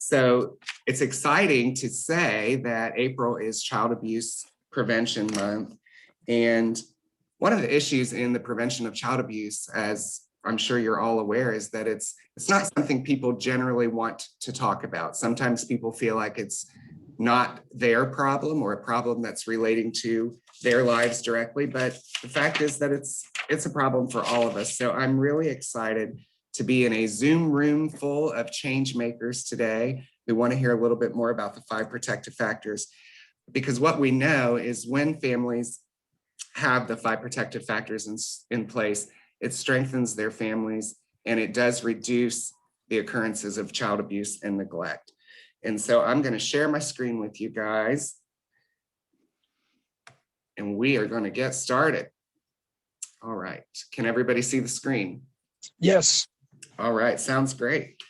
So it's exciting to say that April is Child Abuse Prevention Month. And one of the issues in the prevention of child abuse, as I'm sure you're all aware, is that it's not something people generally want to talk about. Sometimes people feel like it's not their problem or a problem that's relating to their lives directly, but the fact is that it's a problem for all of us. So I'm really excited to be in a Zoom room full of change makers today. We want to hear a little bit more about the 5 protective factors, because what we know is when families have the 5 protective factors in place, it strengthens their families and it does reduce the occurrences of child abuse and neglect. And so I'm going to share my screen with you guys, and we are going to get started. All right. Can everybody see the screen? Yes. All right. Sounds great.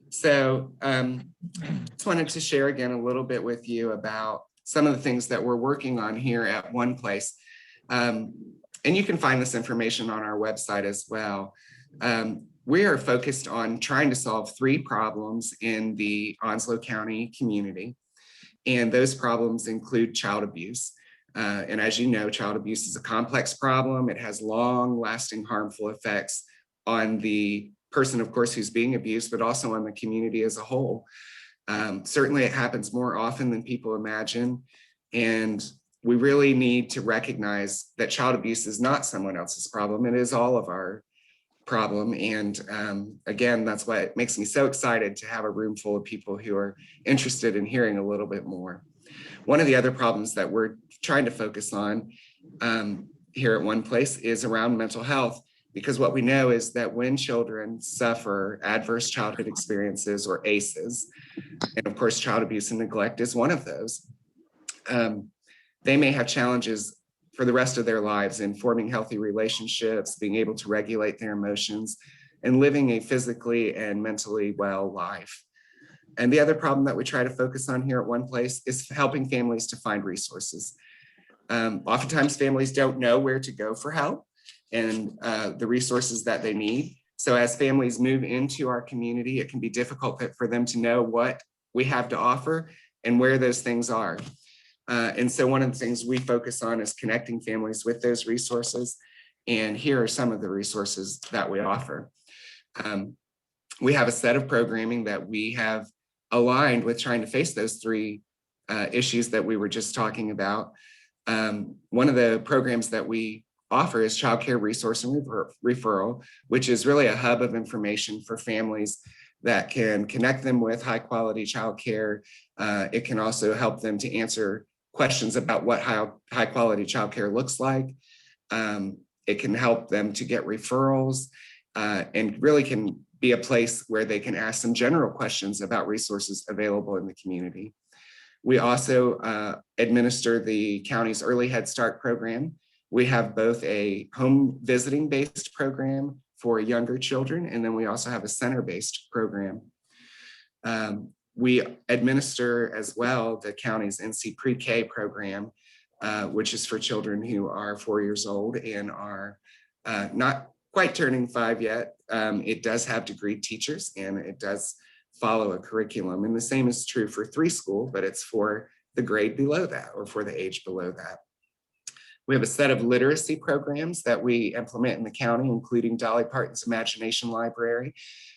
So just wanted to share again a little bit with you about some of the things that we're working on here at One Place. And you can find this information on our website as well. We are focused on trying to solve 3 problems in the Onslow County community. And those problems include child abuse. And as you know, child abuse is a complex problem. It has long-lasting harmful effects on the person, of course, who's being abused, but also on the community as a whole. Certainly it happens more often than people imagine. And we really need to recognize that child abuse is not someone else's problem. It is all of our problem. And again, that's why it makes me so excited to have a room full of people who are interested in hearing a little bit more. One of the other problems that we're trying to focus on here at One Place is around mental health, because what we know is that when children suffer adverse childhood experiences, or ACEs, and of course child abuse and neglect is one of those, they may have challenges for the rest of their lives in forming healthy relationships, being able to regulate their emotions, and living a physically and mentally well life. And the other problem that we try to focus on here at One Place is helping families to find resources. Oftentimes families don't know where to go for help and the resources that they need. So as families move into our community, it can be difficult for them to know what we have to offer and where those things are. And so one of the things we focus on is connecting families with those resources. And here are some of the resources that we offer. We have a set of programming that we have aligned with trying to face those 3 issues that we were just talking about. One of the programs that we offer is Child Care Resource and Referral, which is really a hub of information for families that can connect them with high quality childcare. It can also help them to answer questions about what high quality childcare looks like. It can help them to get referrals and really can be a place where they can ask some general questions about resources available in the community. We also administer the county's Early Head Start program. We have both a home visiting based program for younger children, and then we also have a center-based program. We administer as well the county's NC Pre-K program, which is for children who are 4 years old and are not quite turning 5 yet. It does have degreed teachers and it does follow a curriculum. And the same is true for 3 school, but it's for the grade below that or for the age below that. We have a set of literacy programs that we implement in the county, including Dolly Parton's Imagination Library,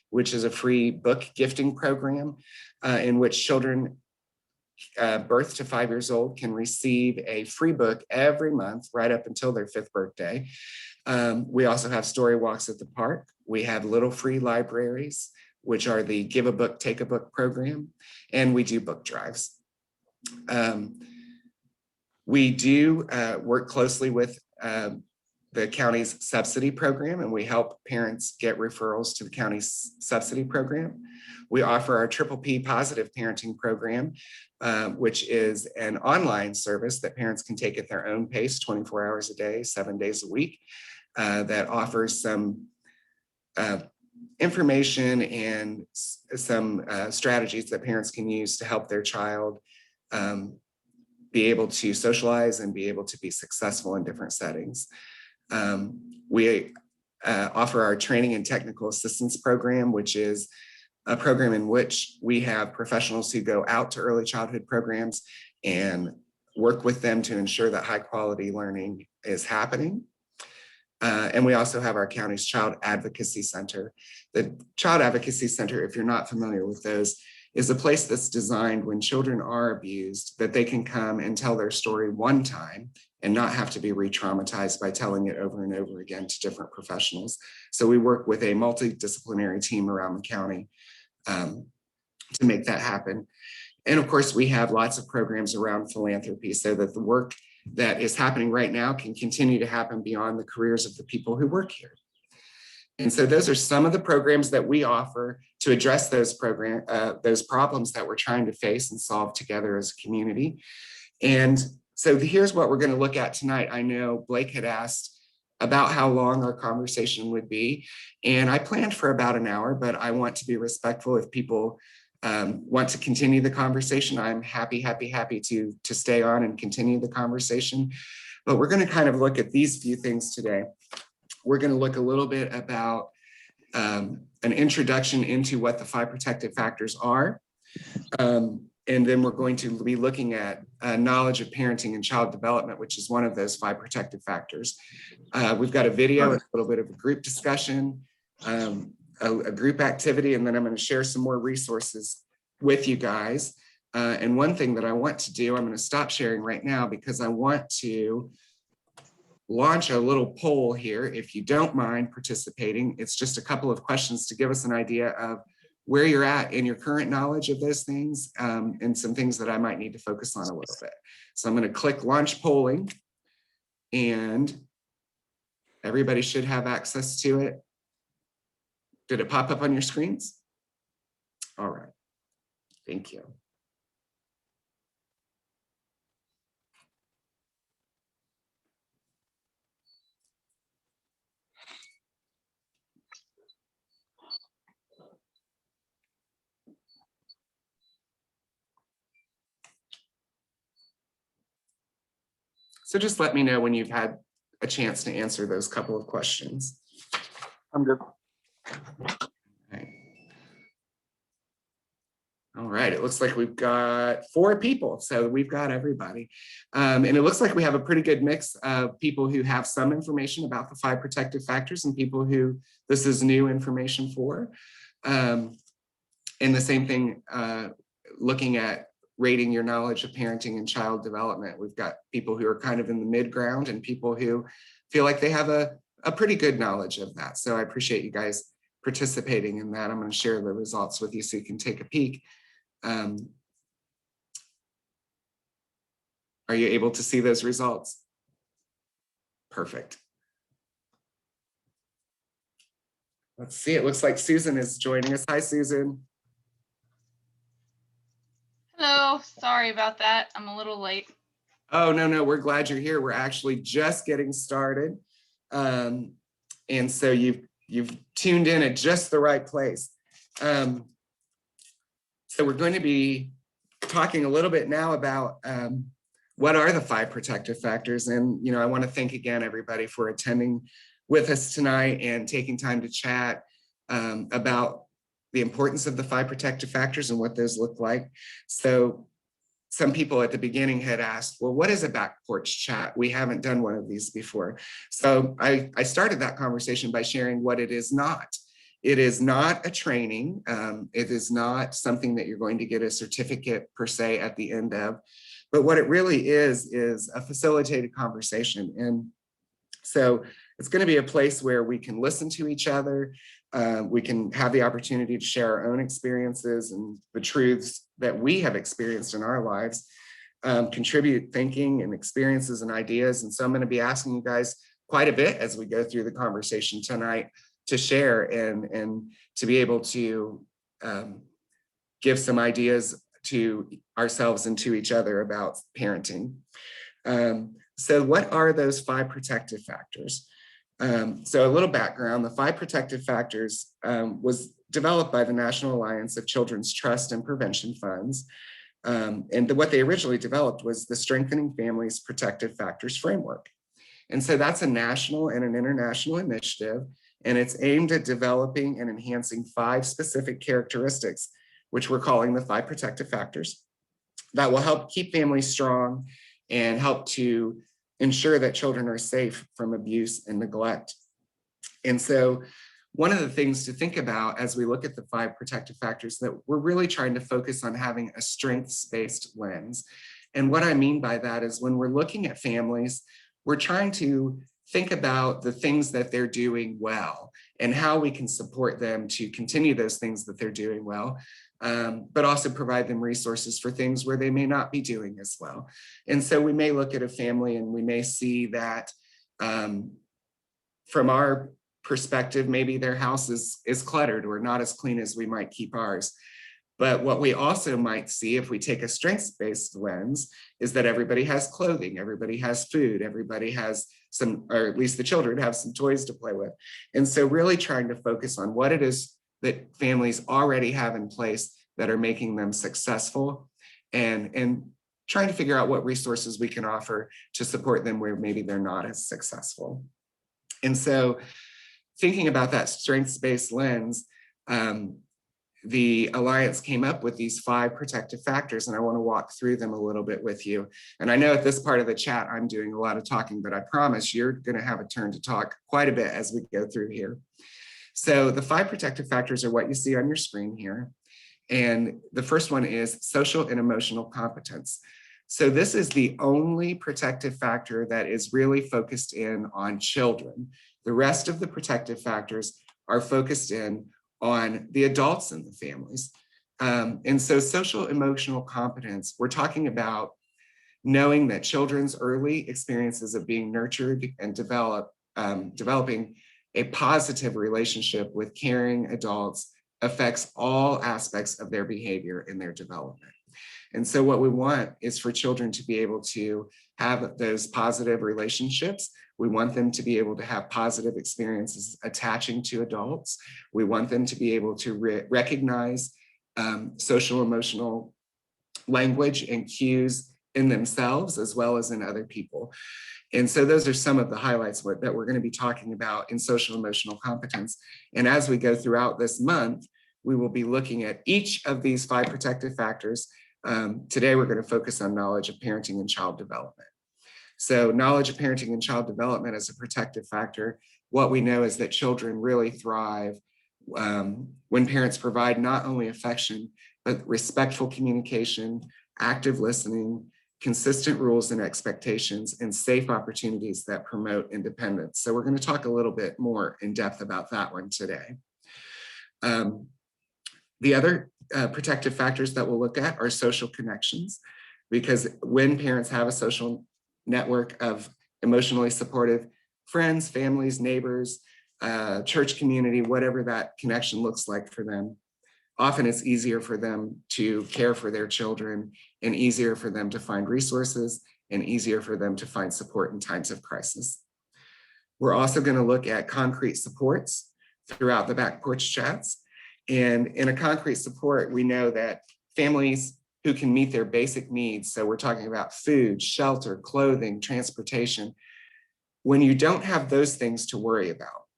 which is a free book gifting program in which children birth to 5 years old can receive a free book every month right up until their 5th birthday. We also have story walks at the park. We have little free libraries, which are the Give a Book, Take a Book program, and we do book drives. We do work closely with the county's subsidy program, and we help parents get referrals to the county's subsidy program. We offer our Triple P Positive Parenting program, which is an online service that parents can take at their own pace, 24 hours a day, 7 days a week, that offers some information and some strategies that parents can use to help their child be able to socialize and be able to be successful in different settings. We offer our training and technical assistance program, which is a program in which we have professionals who go out to early childhood programs and work with them to ensure that high quality learning is happening. And we also have our county's Child Advocacy Center. The Child Advocacy Center, if you're not familiar with those, is a place that's designed when children are abused, that they can come and tell their story one time and not have to be re-traumatized by telling it over and over again to different professionals. So we work with a multidisciplinary team around the county to make that happen. And of course, we have lots of programs around philanthropy so that the work that is happening right now can continue to happen beyond the careers of the people who work here. And so those are some of the programs that we offer to address those problems that we're trying to face and solve together as a community. And so here's what we're going to look at tonight. I know Blake had asked about how long our conversation would be, and I planned for about an hour, but I want to be respectful. If people want to continue the conversation, I'm happy to stay on and continue the conversation. But we're going to kind of look at these few things today. We're going to look a little bit about an introduction into what the 5 protective factors are. And then we're going to be looking at knowledge of parenting and child development, which is one of those 5 protective factors. We've got a video, a little bit of a group discussion, a group activity, and then I'm going to share some more resources with you guys. And one thing that I want to do, I'm going to stop sharing right now because I want to launch a little poll here. If you don't mind participating, it's just a couple of questions to give us an idea of where you're at in your current knowledge of those things, and some things that I might need to focus on a little bit. So I'm going to click launch polling, and everybody should have access to it. Did it pop up on your screens? All right, thank you. So just let me know when you've had a chance to answer those couple of questions. I'm good. All right, it looks like we've got 4 people, so we've got everybody. And it looks like we have a pretty good mix of people who have some information about the 5 protective factors and people who this is new information for. And the same thing, looking at rating your knowledge of parenting and child development. We've got people who are kind of in the mid-ground and people who feel like they have a pretty good knowledge of that. So I appreciate you guys participating in that. I'm going to share the results with you so you can take a peek. Are you able to see those results? Perfect. Let's see, it looks like Susan is joining us. Hi, Susan. Hello, sorry about that. I'm a little late. Oh, no, we're glad you're here. We're actually just getting started. And so you've tuned in at just the right place. So we're going to be talking a little bit now about what are the 5 protective factors. And, I want to thank again everybody for attending with us tonight and taking time to chat about the importance of the 5 protective factors and what those look like. So some people at the beginning had asked, well, what is a back porch chat? We haven't done one of these before. So I started that conversation by sharing what it is not. It is not a training. It is not something that you're going to get a certificate per se at the end of, but what it really is a facilitated conversation. And so it's going to be a place where we can listen to each other. We can have the opportunity to share our own experiences and the truths that we have experienced in our lives, contribute thinking and experiences and ideas. And so I'm going to be asking you guys quite a bit as we go through the conversation tonight to share and to be able to give some ideas to ourselves and to each other about parenting. So what are those 5 protective factors? So a little background, the 5 protective factors was developed by the National Alliance of Children's Trust and Prevention Funds. And what they originally developed was the Strengthening Families Protective Factors Framework. And so that's a national and an international initiative. And it's aimed at developing and enhancing 5 specific characteristics, which we're calling the 5 protective factors, that will help keep families strong and help to ensure that children are safe from abuse and neglect. And so one of the things to think about as we look at the 5 protective factors, that we're really trying to focus on having a strengths-based lens. And what I mean by that is when we're looking at families, we're trying to think about the things that they're doing well and how we can support them to continue those things that they're doing well, but also provide them resources for things where they may not be doing as well. And so we may look at a family and we may see that from our perspective, maybe their house is cluttered or not as clean as we might keep ours. But what we also might see if we take a strengths-based lens is that everybody has clothing, everybody has food, everybody has some, or at least the children have some toys to play with. And so really trying to focus on what it is that families already have in place that are making them successful, and trying to figure out what resources we can offer to support them where maybe they're not as successful. And so thinking about that strengths-based lens, the Alliance came up with these 5 protective factors, and I want to walk through them a little bit with you. And I know at this part of the chat, I'm doing a lot of talking, but I promise you're going to have a turn to talk quite a bit as we go through here. So the 5 protective factors are what you see on your screen here. And the first one is social and emotional competence. So this is the only protective factor that is really focused in on children. The rest of the protective factors are focused in on the adults in the families. And so social emotional competence, we're talking about knowing that children's early experiences of being nurtured and developing a positive relationship with caring adults affects all aspects of their behavior in their development. And so what we want is for children to be able to have those positive relationships. We want them to be able to have positive experiences attaching to adults. We want them to be able to recognize social emotional language and cues in themselves as well as in other people. And so those are some of the highlights that we're going to be talking about in social emotional competence. And as we go throughout this month, we will be looking at each of these 5 protective factors. Today, we're going to focus on knowledge of parenting and child development. So knowledge of parenting and child development as a protective factor, what we know is that children really thrive when parents provide not only affection, but respectful communication, active listening, consistent rules and expectations, and safe opportunities that promote independence. So we're going to talk a little bit more in depth about that one today. The other protective factors that we'll look at are social connections, because when parents have a social network of emotionally supportive friends, families, neighbors, church community, whatever that connection looks like for them, often it's easier for them to care for their children and easier for them to find resources and easier for them to find support in times of crisis. We're also going to look at concrete supports throughout the Back Porch Chats. And in a concrete support, we know that families who can meet their basic needs, so we're talking about food, shelter, clothing, transportation, when you don't have those things to worry about,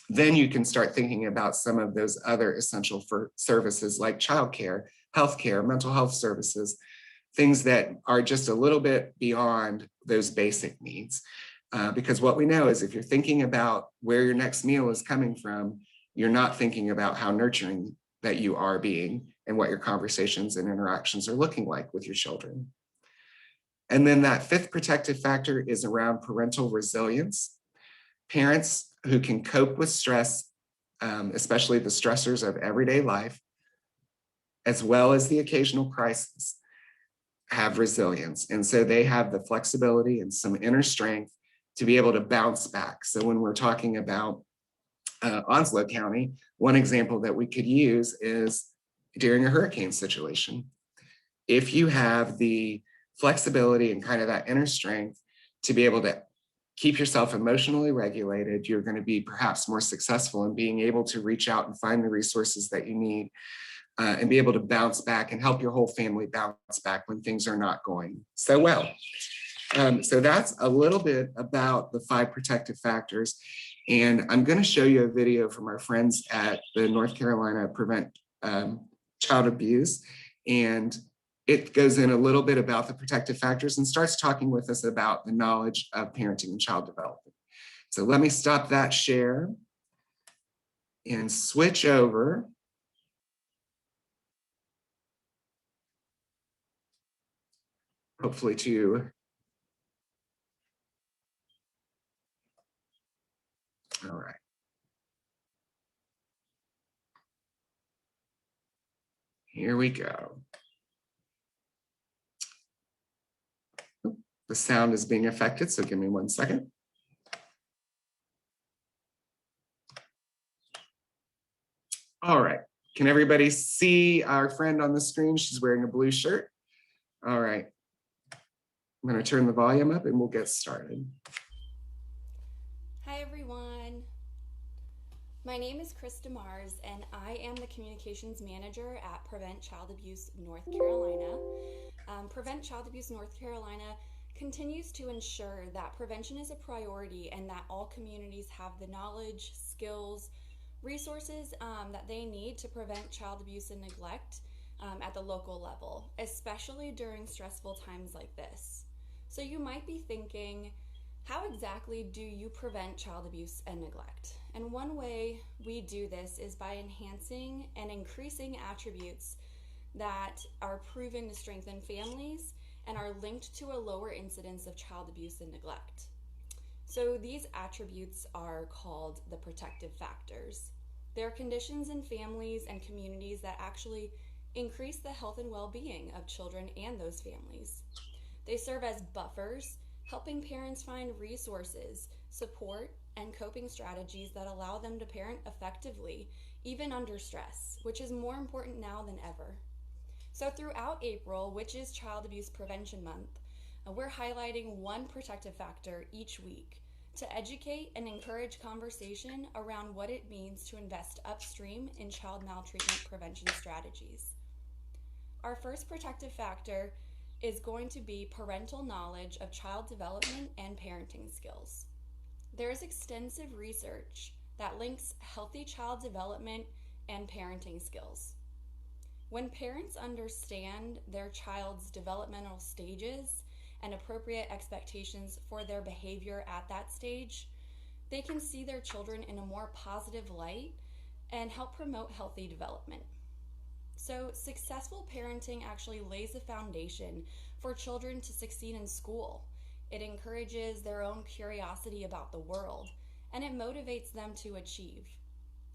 then you can start thinking about some of those other essential services like childcare, healthcare, mental health services, things that are just a little bit beyond those basic needs. Because what we know is if you're thinking about where your next meal is coming from, you're not thinking about how nurturing that you are being and what your conversations and interactions are looking like with your children. And then that 5th protective factor is around parental resilience. Parents who can cope with stress, especially the stressors of everyday life, as well as the occasional crisis, have resilience. And so they have the flexibility and some inner strength to be able to bounce back. So when we're talking about Onslow County, one example that we could use is during a hurricane situation. If you have the flexibility and kind of that inner strength to be able to keep yourself emotionally regulated, you're going to be perhaps more successful in being able to reach out and find the resources that you need and be able to bounce back and help your whole family bounce back when things are not going so well. So that's a little bit about the 5 protective factors. And I'm going to show you a video from our friends at the North Carolina Prevent Child Abuse. And it goes in a little bit about the protective factors and starts talking with us about the knowledge of parenting and child development. So let me stop that share and switch over. Hopefully to, all right. Here we go. The sound is being affected, so give me 1 second. All right, can everybody see our friend on the screen? She's wearing a blue shirt. All right, I'm gonna turn the volume up and we'll get started. Hi everyone. My name is Krista Mars and I am the Communications Manager at Prevent Child Abuse North Carolina. Prevent Child Abuse North Carolina continues to ensure that prevention is a priority and that all communities have the knowledge, skills, resources that they need to prevent child abuse and neglect at the local level, especially during stressful times like this. So you might be thinking, how exactly do you prevent child abuse and neglect? And one way we do this is by enhancing and increasing attributes that are proven to strengthen families and are linked to a lower incidence of child abuse and neglect. So these attributes are called the protective factors. They're conditions in families and communities that actually increase the health and well-being of children and those families. They serve as buffers, helping parents find resources, support, and coping strategies that allow them to parent effectively, even under stress, which is more important now than ever. So throughout April, which is Child Abuse Prevention Month, we're highlighting one protective factor each week to educate and encourage conversation around what it means to invest upstream in child maltreatment prevention strategies. Our first protective factor is going to be parental knowledge of child development and parenting skills. There is extensive research that links healthy child development and parenting skills. When parents understand their child's developmental stages and appropriate expectations for their behavior at that stage, they can see their children in a more positive light and help promote healthy development. So, successful parenting actually lays a foundation for children to succeed in school. It encourages their own curiosity about the world, and it motivates them to achieve,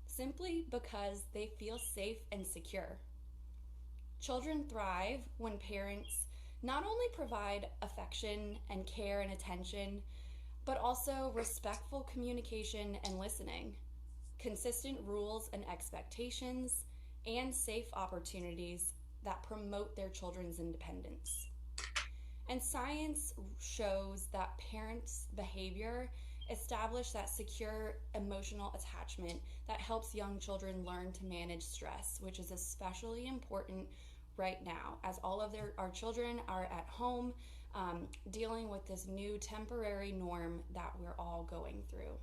simply because they feel safe and secure. Children thrive when parents not only provide affection and care and attention, but also respectful communication and listening, consistent rules and expectations, and safe opportunities that promote their children's independence. And science shows that parents' behavior establish that secure emotional attachment that helps young children learn to manage stress, which is especially important right now as all of our children are at home dealing with this new temporary norm that we're all going through.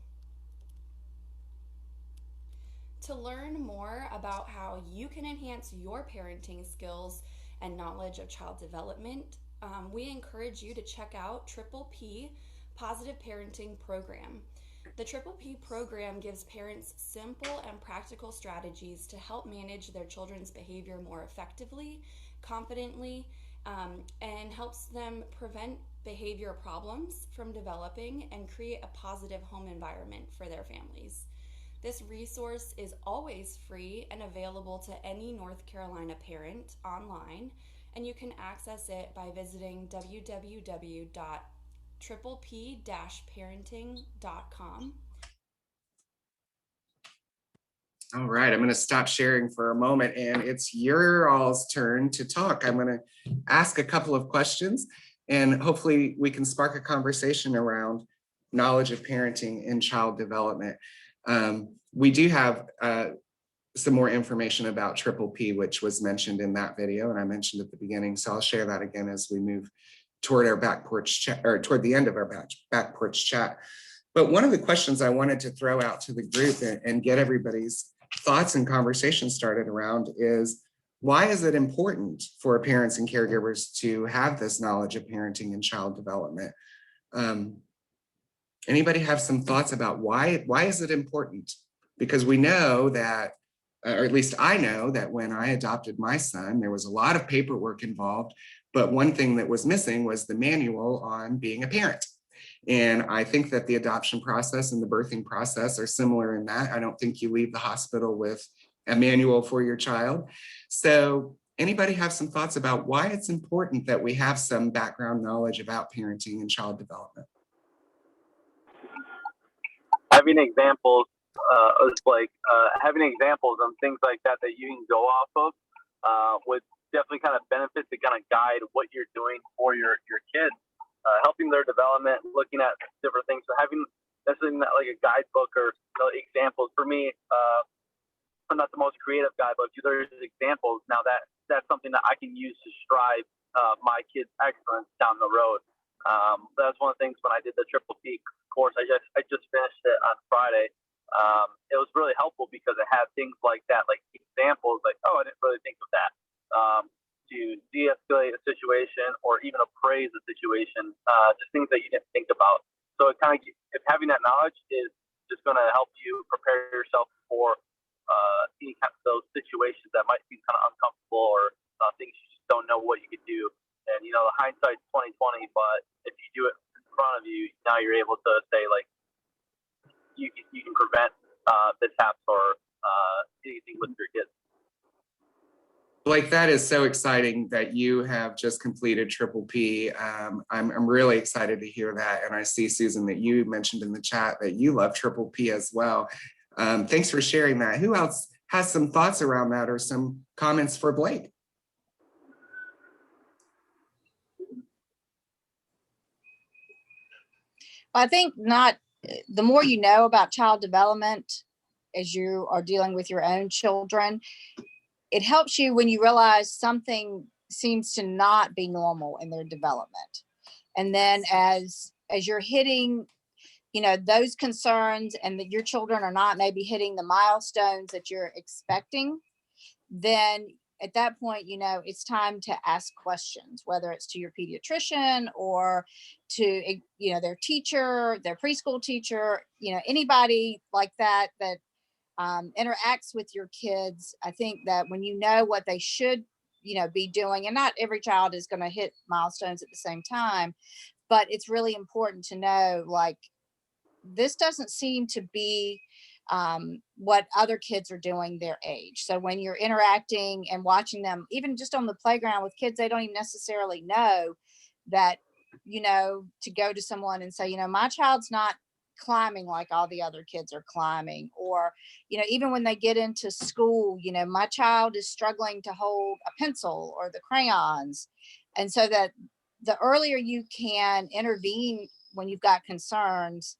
To learn more about how you can enhance your parenting skills and knowledge of child development, we encourage you to check out Triple P Positive Parenting Program. The Triple P program gives parents simple and practical strategies to help manage their children's behavior more effectively, confidently, and helps them prevent behavior problems from developing and create a positive home environment for their families. This resource is always free and available to any North Carolina parent online, and you can access it by visiting www.triplep-parenting.com. All right, I'm going to stop sharing for a moment and it's your all's turn to talk. I'm going to ask a couple of questions and hopefully we can spark a conversation around knowledge of parenting and child development. We do have some more information about Triple P, which was mentioned in that video and I mentioned at the beginning. So I'll share that again as we move toward our back porch chat, or toward the end of our back porch chat. But one of the questions I wanted to throw out to the group and get everybody's thoughts and conversation started around is, why is it important for parents and caregivers to have this knowledge of parenting and child development? Anybody have some thoughts about why is it important? Because we know that, or at least I know that when I adopted my son, there was a lot of paperwork involved, but one thing that was missing was the manual on being a parent. And I think that the adoption process and the birthing process are similar in that. I don't think you leave the hospital with a manual for your child. So anybody have some thoughts about why it's important that we have some background knowledge about parenting and child development? Having examples is like having examples and things like that that you can go off of would definitely kind of benefit to kind of guide what you're doing for your kids, helping their development, looking at different things. So having necessarily not like a guidebook or examples for me, I'm not the most creative guy, but if there's examples, now that's something that I can use to strive my kids' excellence down the road. That's one of the things when I did the Triple P course. I just finished it on Friday. It was really helpful because it had things like that, like examples, like, oh, I didn't really think of that. To de-escalate a situation or even appraise a situation, just things that you didn't think about. So it kind of, if having that knowledge is just going to help you prepare yourself for any kind of those situations that might be kind of uncomfortable or things you just don't know what you could do. And the hindsight's 20/20, but if you do it in front of you, now you're able to say like you can prevent mishaps or anything with your kids. Blake, that is so exciting that you have just completed Triple P. I'm really excited to hear that. And I see, Susan, that you mentioned in the chat that you love Triple P as well. Thanks for sharing that. Who else has some thoughts around that or some comments for Blake? I think the more you know about child development as you are dealing with your own children, it helps you when you realize something seems to not be normal in their development. And then as you're hitting, those concerns and that your children are not maybe hitting the milestones that you're expecting, then at that point, it's time to ask questions, whether it's to your pediatrician or to, their teacher, their preschool teacher, anybody like that interacts with your kids. I think that when you know what they should, be doing, and not every child is going to hit milestones at the same time, but it's really important to know, like, this doesn't seem to be what other kids are doing their age. So when you're interacting and watching them, even just on the playground with kids, they don't even necessarily know that, to go to someone and say, my child's not climbing like all the other kids are climbing, or, even when they get into school, my child is struggling to hold a pencil or the crayons. And so that the earlier you can intervene when you've got concerns,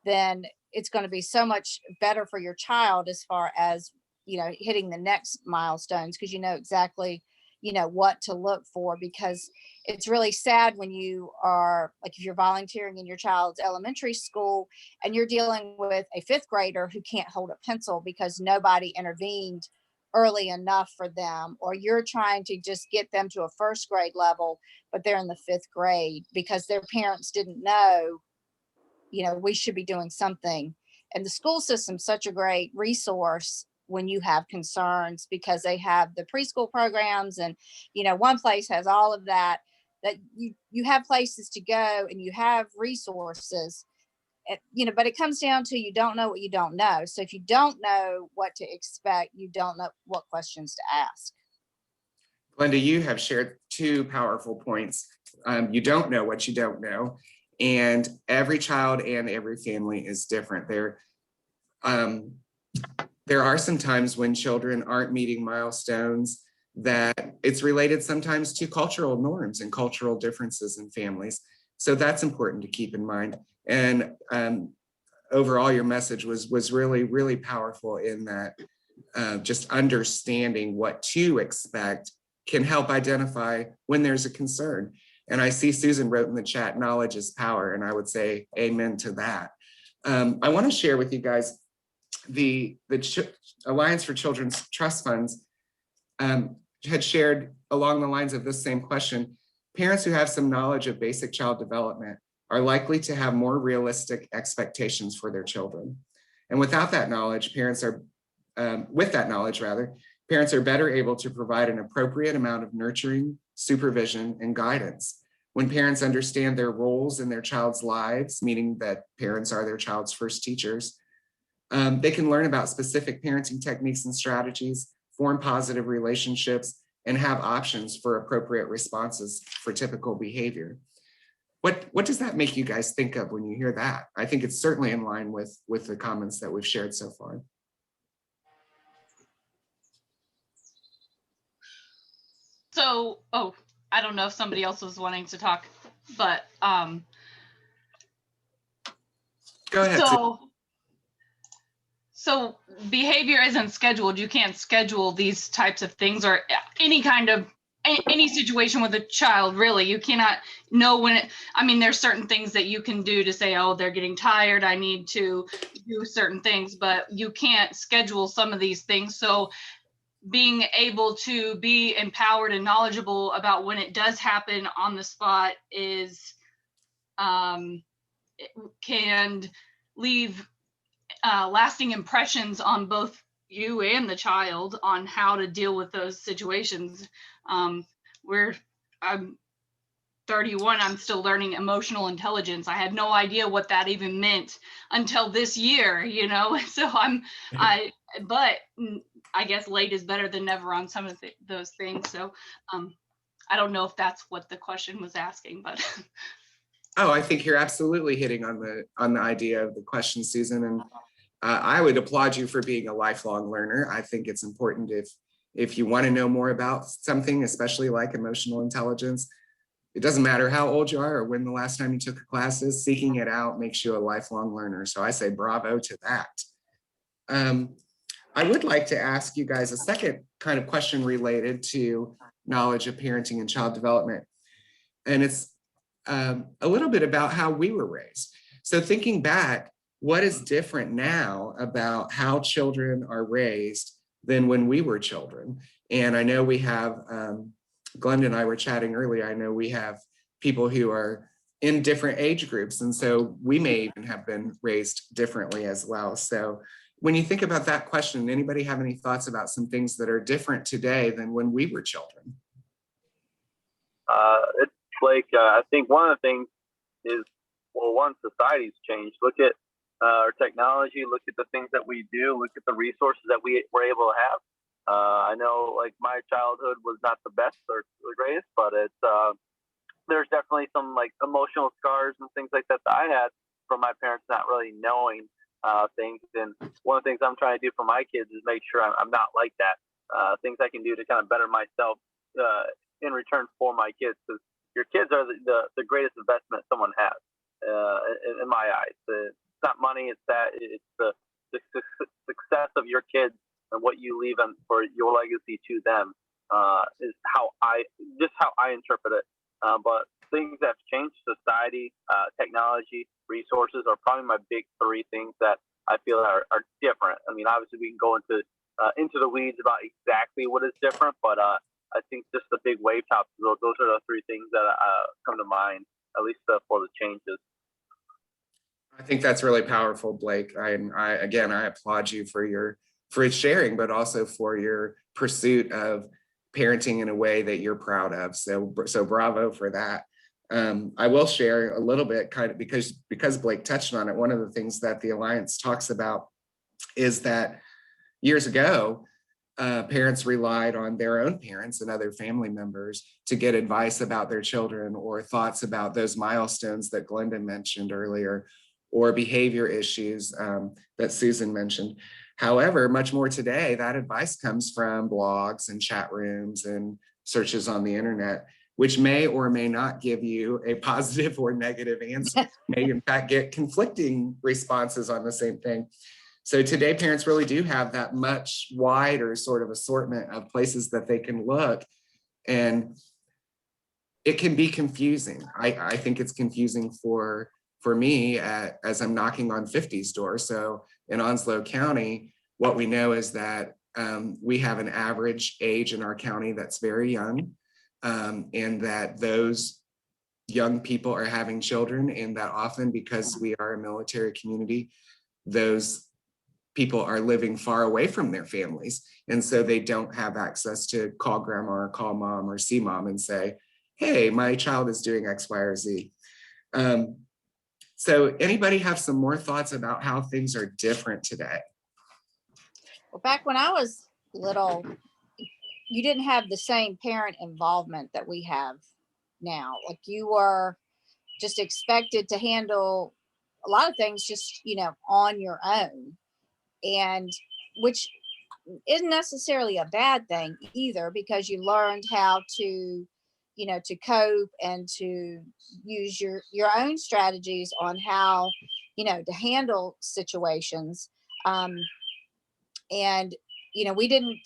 then it's going to be so much better for your child as far as, hitting the next milestones, because exactly, what to look for. Because it's really sad when you are, like, if you're volunteering in your child's elementary school and you're dealing with a fifth grader who can't hold a pencil because nobody intervened early enough for them, or you're trying to just get them to a first grade level, but they're in the fifth grade because their parents didn't know, we should be doing something. And the school system's such a great resource when you have concerns, because they have the preschool programs, and one place has all of that you have places to go and you have resources, but it comes down to, you don't know what you don't know. So if you don't know what to expect, you don't know what questions to ask. Glenda, you have shared two powerful points. You don't know what you don't know, and every child and every family is different. There are some times when children aren't meeting milestones that it's related sometimes to cultural norms and cultural differences in families. So that's important to keep in mind. And overall, your message was really, really powerful in that just understanding what to expect can help identify when there's a concern. And I see Susan wrote in the chat, knowledge is power. And I would say amen to that. I want to share with you guys the Alliance for Children's Trust Funds had shared along the lines of this same question. Parents who have some knowledge of basic child development are likely to have more realistic expectations for their children. And without that knowledge, parents are better able to provide an appropriate amount of nurturing, supervision, and guidance. When parents understand their roles in their child's lives, meaning that parents are their child's first teachers, they can learn about specific parenting techniques and strategies, form positive relationships, and have options for appropriate responses for typical behavior. What does that make you guys think of when you hear that? I think it's certainly in line with the comments that we've shared so far. So, I don't know if somebody else was wanting to talk, but Go ahead. So behavior isn't scheduled. You can't schedule these types of things or any kind of any situation with a child, really. You cannot know when there's certain things that you can do to say, oh, they're getting tired, I need to do certain things, but you can't schedule some of these things. So being able to be empowered and knowledgeable about when it does happen on the spot is can leave lasting impressions on both you and the child on how to deal with those situations. I'm 31, I'm still learning emotional intelligence. I had no idea what that even meant until this year, so but I guess late is better than never on some of those things. So I don't know if that's what the question was asking, but. Oh, I think you're absolutely hitting on the idea of the question, Susan. And I would applaud you for being a lifelong learner. I think it's important if you want to know more about something, especially like emotional intelligence, it doesn't matter how old you are or when the last time you took a class is, seeking it out makes you a lifelong learner. So I say bravo to that. I would like to ask you guys a second kind of question related to knowledge of parenting and child development. And it's a little bit about how we were raised. So thinking back, what is different now about how children are raised than when we were children? And I know we have, Glenda and I were chatting earlier, I know we have people who are in different age groups. And so we may even have been raised differently as well. So when you think about that question, anybody have any thoughts about some things that are different today than when we were children? It's like, I think one of the things is, well, one, society's changed. Look at our technology, look at the things that we do, look at the resources that we were able to have. I know, like, my childhood was not the best or the greatest, but it's there's definitely some like emotional scars and things like that I had from my parents not really knowing things. And one of the things I'm trying to do for my kids is make sure I'm not like that. Things I can do to kind of better myself in return for my kids, because your kids are the greatest investment someone has in my eyes. It's not money; it's the success of your kids and what you leave them for your legacy to them is how I interpret it. But things that have changed: society, technology, resources are probably my big three things that I feel are different. I mean, obviously we can go into the weeds about exactly what is different, but I think just the big wave tops, those are the three things that come to mind, at least for the changes. I think that's really powerful, Blake. I applaud you for sharing, but also for your pursuit of parenting in a way that you're proud of. So bravo for that. I will share a little bit, kind of because Blake touched on it. One of the things that the Alliance talks about is that years ago, parents relied on their own parents and other family members to get advice about their children or thoughts about those milestones that Glenda mentioned earlier, or behavior issues that Susan mentioned. However, much more today, that advice comes from blogs and chat rooms and searches on the internet, which may or may not give you a positive or negative answer. May in fact get conflicting responses on the same thing. So today, parents really do have that much wider sort of assortment of places that they can look, and it can be confusing. I think it's confusing for for me, as I'm knocking on 50's door. So in Onslow County, what we know is that we have an average age in our county that's very young, and that those young people are having children, and that often, because we are a military community, those people are living far away from their families. And so they don't have access to call grandma or call mom or see mom and say, hey, my child is doing X, Y, or Z. So anybody have some more thoughts about how things are different today? Well, back when I was little, you didn't have the same parent involvement that we have now. Like, you were just expected to handle a lot of things just, on your own. And which isn't necessarily a bad thing either, because you learned how to, to cope and to use your own strategies on how, to handle situations. And, we didn't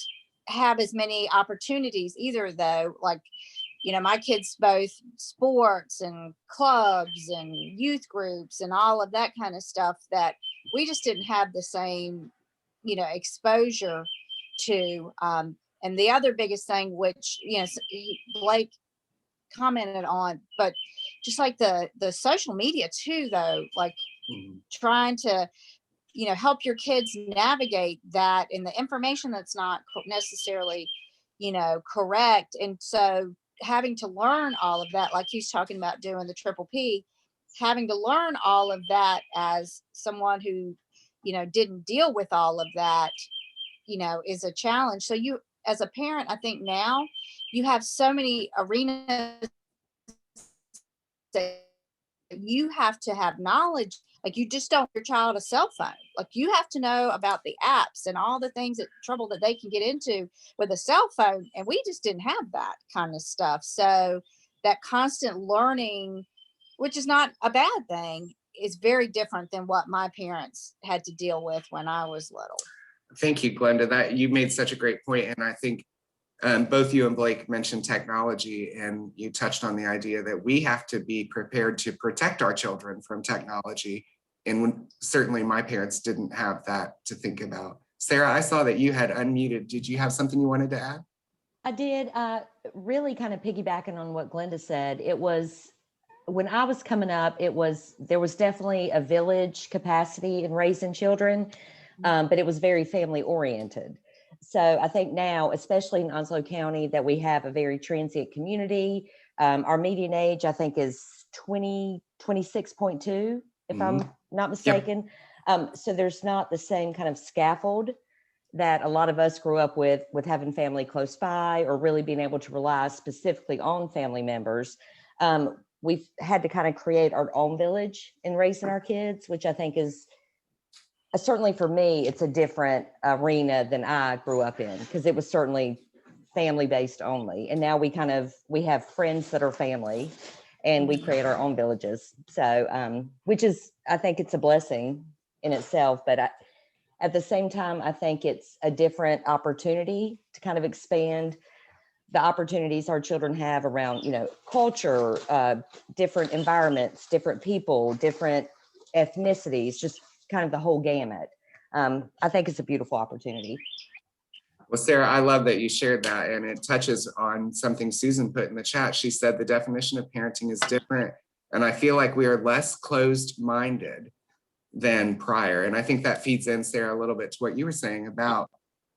have as many opportunities either, though. Like, my kids, both sports and clubs and youth groups and all of that kind of stuff, that we just didn't have the same, exposure to. And the other biggest thing, which, Blake commented on, but just like the social media too, though, like trying to, help your kids navigate that, and the information that's not necessarily, correct. And so having to learn all of that, like he's talking about doing the triple P, having to learn all of that as someone who, didn't deal with all of that, is a challenge. So you, as a parent, I think now you have so many arenas that you have to have knowledge. Like, you just don't give your child a cell phone. Like, you have to know about the apps and all the things trouble that they can get into with a cell phone. And we just didn't have that kind of stuff. So that constant learning, which is not a bad thing, is very different than what my parents had to deal with when I was little. Thank you, Glenda. That you made such a great point. And I think both you and Blake mentioned technology, and you touched on the idea that we have to be prepared to protect our children from technology. And certainly my parents didn't have that to think about. Sarah, I saw that you had unmuted. Did you have something you wanted to add? I did. Really kind of piggybacking on what Glenda said. It was, when I was coming up, there was definitely a village capacity in raising children, but it was very family oriented. So I think now, especially in Onslow County, that we have a very transient community. Our median age, I think, is 26.2, if I'm not mistaken. Yep. So there's not the same kind of scaffold that a lot of us grew up with having family close by, or really being able to rely specifically on family members. We've had to kind of create our own village in raising our kids, which I think is, certainly for me, it's a different arena than I grew up in, because it was certainly family-based only. And now we have friends that are family, and we create our own villages. So, which is, I think it's a blessing in itself, but at the same time, I think it's a different opportunity to kind of expand the opportunities our children have around, culture, different environments, different people, different ethnicities, just kind of the whole gamut. I think it's a beautiful opportunity. Well, Sarah, I love that you shared that, and it touches on something Susan put in the chat. She said the definition of parenting is different, and I feel like we are less closed-minded than prior. And I think that feeds in, Sarah, a little bit to what you were saying about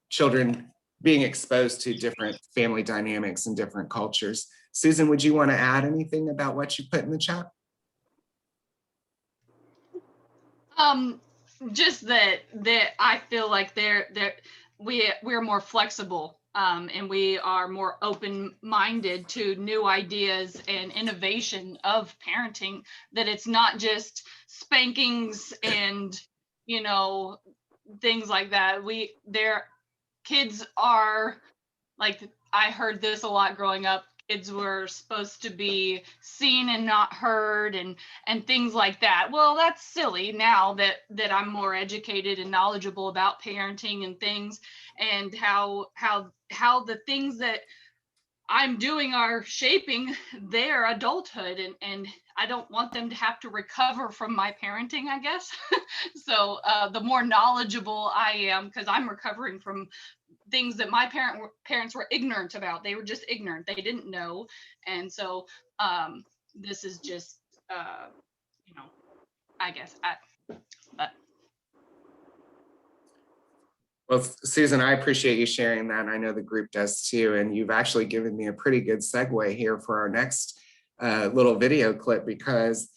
children being exposed to different family dynamics and different cultures. Susan, would you want to add anything about what you put in the chat? Just that I feel like we're more flexible, and we are more open-minded to new ideas and innovation of parenting, that it's not just spankings and, things like that. Their kids are, like, I heard this a lot growing up, kids were supposed to be seen and not heard, and things like that. Well, that's silly now that I'm more educated and knowledgeable about parenting and things, and how the things that I'm doing our shaping their adulthood, and I don't want them to have to recover from my parenting, I guess. So the more knowledgeable I am, because I'm recovering from things that my parents were ignorant about. They were just ignorant. They didn't know. And so this is just, you know, I guess, but Well, Susan, I appreciate you sharing that. I know the group does too. And you've actually given me a pretty good segue here for our next little video clip, because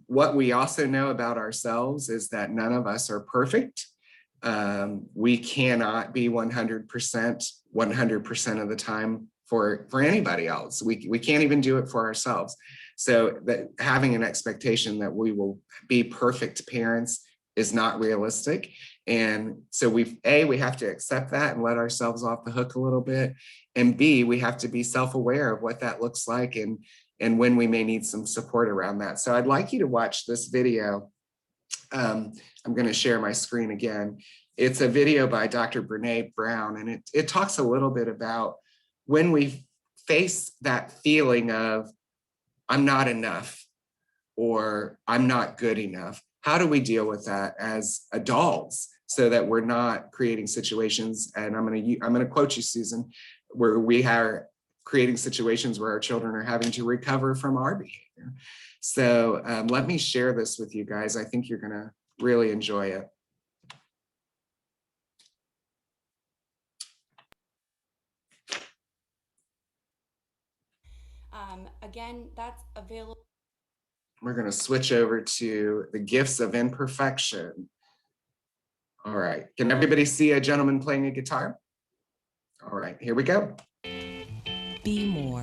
what we also know about ourselves is that none of us are perfect. We cannot be 100% of the time for anybody else. We can't even do it for ourselves. So that having an expectation that we will be perfect parents is not realistic. And so we have to accept that and let ourselves off the hook a little bit. And B, we have to be self-aware of what that looks like and when we may need some support around that. So I'd like you to watch this video. I'm going to share my screen again. It's a video by Dr. Brene Brown, and it talks a little bit about when we face that feeling of I'm not enough or I'm not good enough. How do we deal with that as adults so that we're not creating situations, and I'm going to quote you, Susan, where we are creating situations where our children are having to recover from our behavior. So let me share this with you guys. I think you're going to really enjoy it. Again, that's available. We're going to switch over to the gifts of imperfection. All right. Can everybody see a gentleman playing a guitar? All right, here we go. Be More,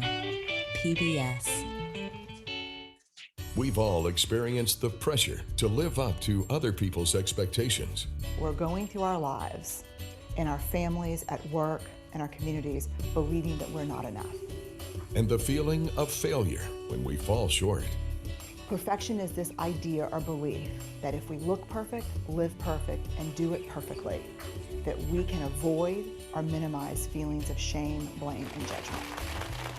PBS. We've all experienced the pressure to live up to other people's expectations. We're going through our lives, in our families, at work, in our communities, believing that we're not enough. And the feeling of failure when we fall short. Perfection is this idea or belief that if we look perfect, live perfect, and do it perfectly, that we can avoid or minimize feelings of shame, blame, and judgment.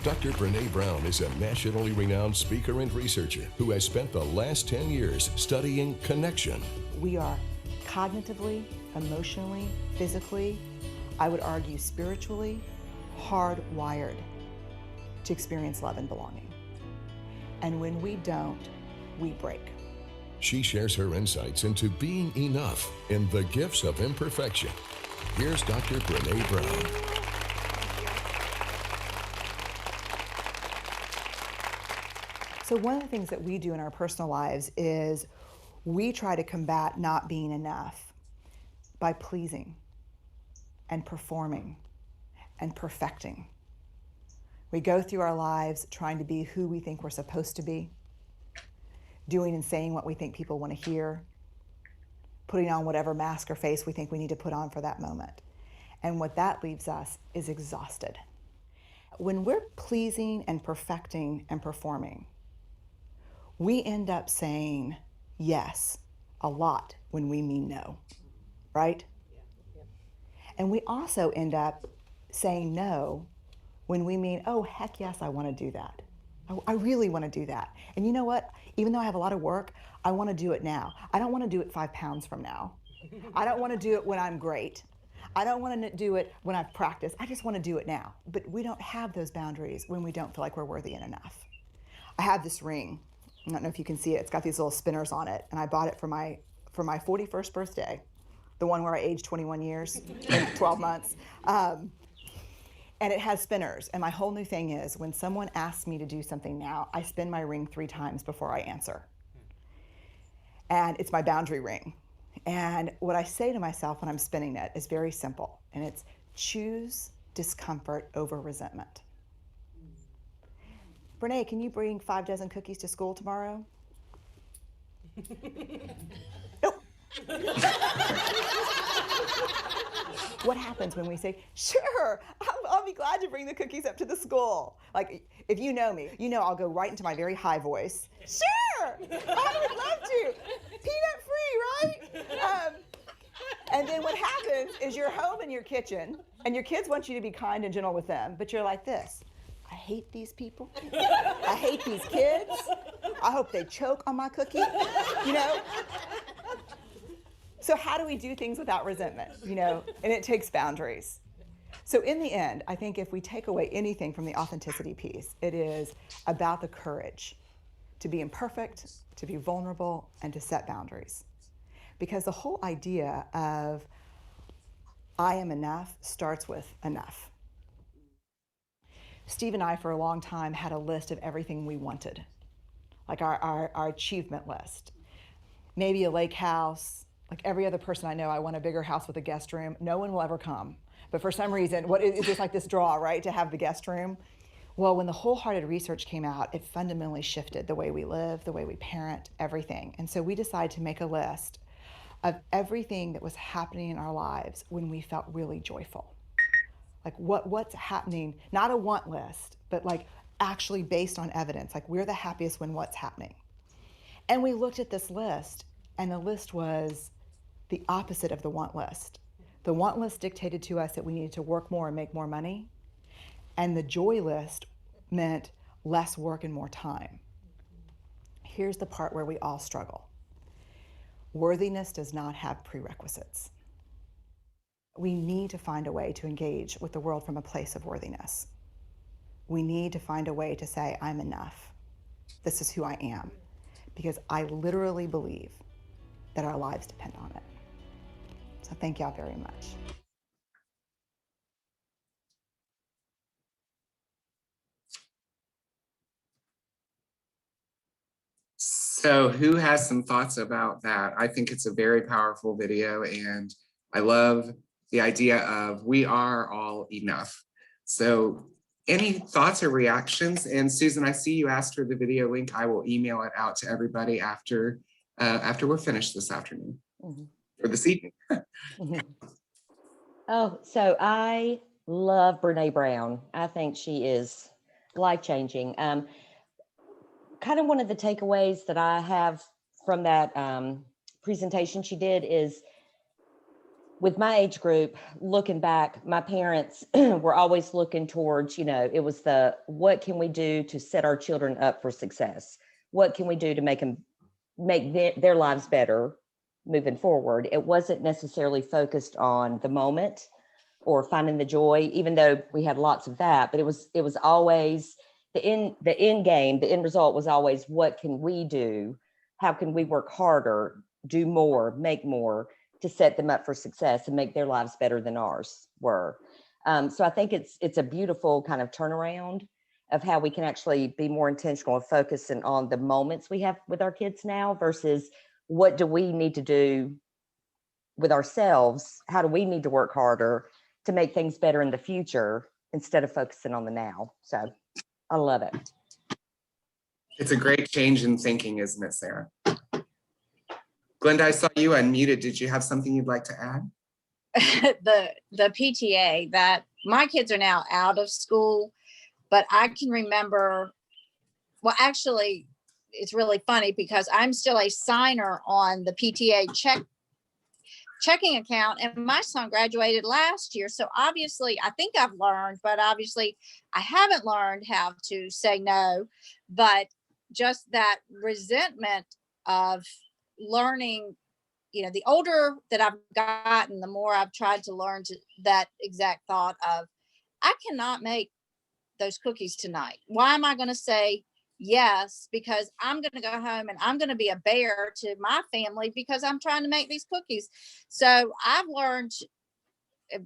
Dr. Brene Brown is a nationally renowned speaker and researcher who has spent the last 10 years studying connection. We are cognitively, emotionally, physically, I would argue spiritually, hardwired to experience love and belonging. And when we don't, we break. She shares her insights into being enough in the gifts of imperfection. Here's Dr. Brene Brown. So one of the things that we do in our personal lives is we try to combat not being enough by pleasing and performing and perfecting. We go through our lives trying to be who we think we're supposed to be, doing and saying what we think people want to hear, putting on whatever mask or face we think we need to put on for that moment. And what that leaves us is exhausted. When we're pleasing and perfecting and performing, we end up saying yes a lot when we mean no, right? And we also end up saying no when we mean, oh, heck yes, I want to do that. I really want to do that. And you know what? Even though I have a lot of work, I want to do it now. I don't want to do it 5 pounds from now. I don't want to do it when I'm great. I don't want to do it when I've practiced. I just want to do it now. But we don't have those boundaries when we don't feel like we're worthy and enough. I have this ring. I don't know if you can see it. It's got these little spinners on it. And I bought it for my 41st birthday, the one where I aged 21 years and 12 months. And it has spinners. And my whole new thing is when someone asks me to do something now, I spin my ring 3 times before I answer. And it's my boundary ring. And what I say to myself when I'm spinning it is very simple. And it's choose discomfort over resentment. Brene, can you bring 5 dozen cookies to school tomorrow? Nope. What happens when we say, sure, I'll be glad to bring the cookies up to the school? Like, if you know me, you know I'll go right into my very high voice. Sure, I would love to. Peanut free, right? And then what happens is you're home in your kitchen and your kids want you to be kind and gentle with them, but you're like this. I hate these people. I hate these kids. I hope they choke on my cookie, you know? So how do we do things without resentment, you know? And it takes boundaries. So in the end, I think if we take away anything from the authenticity piece, it is about the courage to be imperfect, to be vulnerable, and to set boundaries. Because the whole idea of I am enough starts with enough. Steve and I, for a long time, had a list of everything we wanted, like our achievement list. Maybe a lake house. Like every other person I know, I want a bigger house with a guest room. No one will ever come. But for some reason, it's just like this draw, right, to have the guest room. Well, when the wholehearted research came out, it fundamentally shifted the way we live, the way we parent, everything. And so we decided to make a list of everything that was happening in our lives when we felt really joyful. Like what's happening, not a want list, but like actually based on evidence, like we're the happiest when what's happening. And we looked at this list, and the list was the opposite of the want list. The want list dictated to us that we needed to work more and make more money, and the joy list meant less work and more time. Here's the part where we all struggle. Worthiness does not have prerequisites. We need to find a way to engage with the world from a place of worthiness. We need to find a way to say, I'm enough. This is who I am. Because I literally believe that our lives depend on it. So thank y'all very much. So who has some thoughts about that? I think it's a very powerful video, and I love the idea of we are all enough. So any thoughts or reactions? And Susan, I see you asked for the video link. I will email it out to everybody after we're finished this afternoon or this evening. Oh, so I love Brene Brown. I think she is life-changing. Kind of one of the takeaways that I have from that presentation she did is with my age group, looking back, my parents were always looking towards, it was what can we do to set our children up for success? What can we do to make their lives better moving forward? It wasn't necessarily focused on the moment or finding the joy, even though we had lots of that, but it was always the end game, the end result was always, what can we do? How can we work harder, do more, make more to set them up for success and make their lives better than ours were? So I think it's a beautiful kind of turnaround of how we can actually be more intentional of focusing on the moments we have with our kids now versus what do we need to do with ourselves? How do we need to work harder to make things better in the future instead of focusing on the now? So I love it. It's a great change in thinking, isn't it, Sarah? Glenda, I saw you unmuted. Did you have something you'd like to add? the PTA, that my kids are now out of school, but I can remember, well, actually, it's really funny because I'm still a signer on the PTA checking account, and my son graduated last year. So obviously I think I've learned, but obviously I haven't learned how to say no. But just that resentment of learning, the older that I've gotten, the more I've tried to learn to that exact thought of, I cannot make those cookies tonight. Why am I going to say yes? Because I'm going to go home and I'm going to be a bear to my family because I'm trying to make these cookies. So I've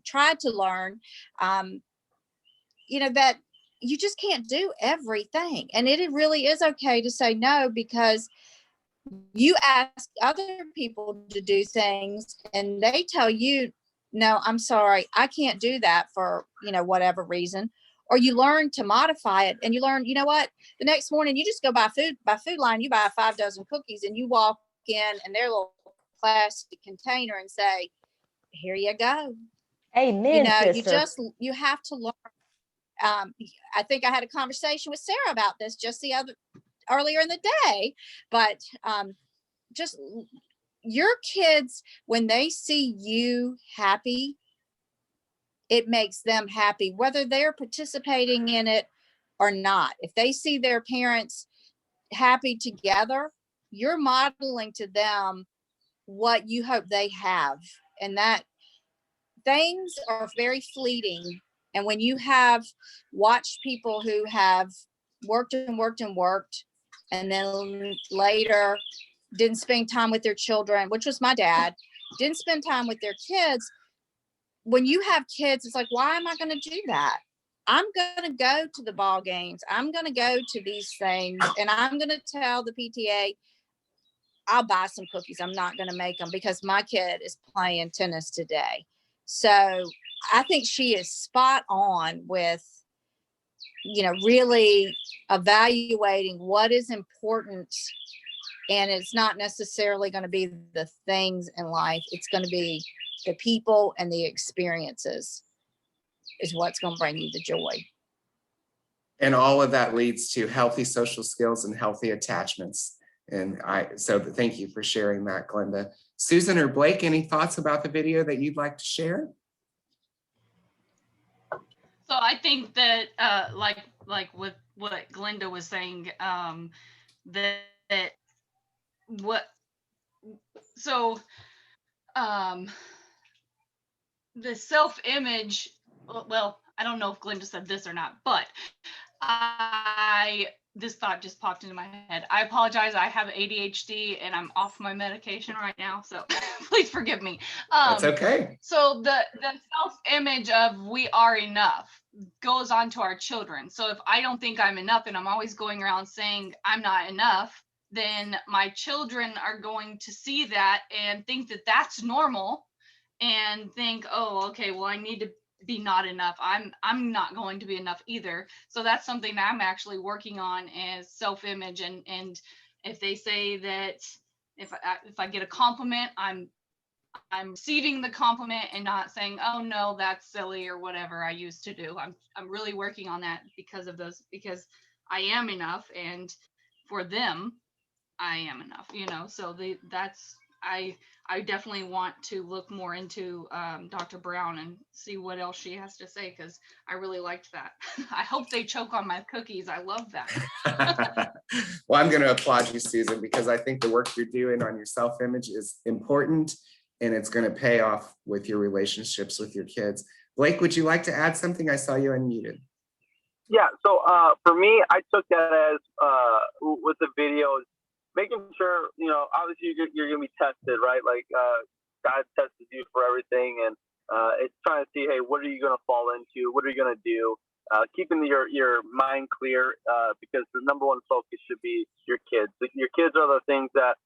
tried to learn, that you just can't do everything. And it really is okay to say no, because you ask other people to do things and they tell you, no, I'm sorry, I can't do that for, whatever reason. Or you learn to modify it, and you learn, what, the next morning you just go by Food Line, you buy 5 dozen cookies and you walk in their little plastic container and say, here you go. Amen, sister. You have to learn. I think I had a conversation with Sarah about this just earlier in the day, but just your kids, when they see you happy, it makes them happy, whether they're participating in it or not. If they see their parents happy together, you're modeling to them what you hope they have. And that things are very fleeting. And when you have watched people who have worked and worked and worked, and then later didn't spend time with their children, which was my dad, didn't spend time with their kids. When you have kids, it's like, why am I going to do that? I'm going to go to the ball games. I'm going to go to these things, and I'm going to tell the PTA, I'll buy some cookies. I'm not going to make them because my kid is playing tennis today. So I think she is spot on with, really evaluating what is important. And it's not necessarily going to be the things in life. It's going to be the people and the experiences is what's going to bring you the joy. And all of that leads to healthy social skills and healthy attachments. And so thank you for sharing that, Glenda. Susan or Blake, any thoughts about the video that you'd like to share? So I think that like with what Glenda was saying, the self-image, well, I don't know if Glenda said this or not, but this thought just popped into my head. I apologize. I have ADHD and I'm off my medication right now, so please forgive me. That's okay. So the self-image of we are enough goes on to our children. So if I don't think I'm enough and I'm always going around saying I'm not enough, then my children are going to see that and think that that's normal and think, oh, okay, well, I need to be not enough. I'm not going to be enough either. So that's something that I'm actually working on as self-image. And if they say that if I get a compliment, I'm receiving the compliment and not saying, oh no, that's silly or whatever I used to do. I'm really working on that because because I am enough, and for them, I am enough, so I definitely want to look more into Dr. Brown and see what else she has to say, because I really liked that. I hope they choke on my cookies. I love that. Well, I'm going to applaud you, Susan, because I think the work you're doing on your self-image is important, and it's going to pay off with your relationships with your kids. Blake, would you like to add something? I saw you unmuted. Yeah, so for me, I took that as with the videos, making sure, obviously you're going to be tested, right? Like God tested you for everything, and it's trying to see, hey, what are you going to fall into? What are you going to do? Keeping your mind clear, because the number one focus should be your kids. Your kids are the things that,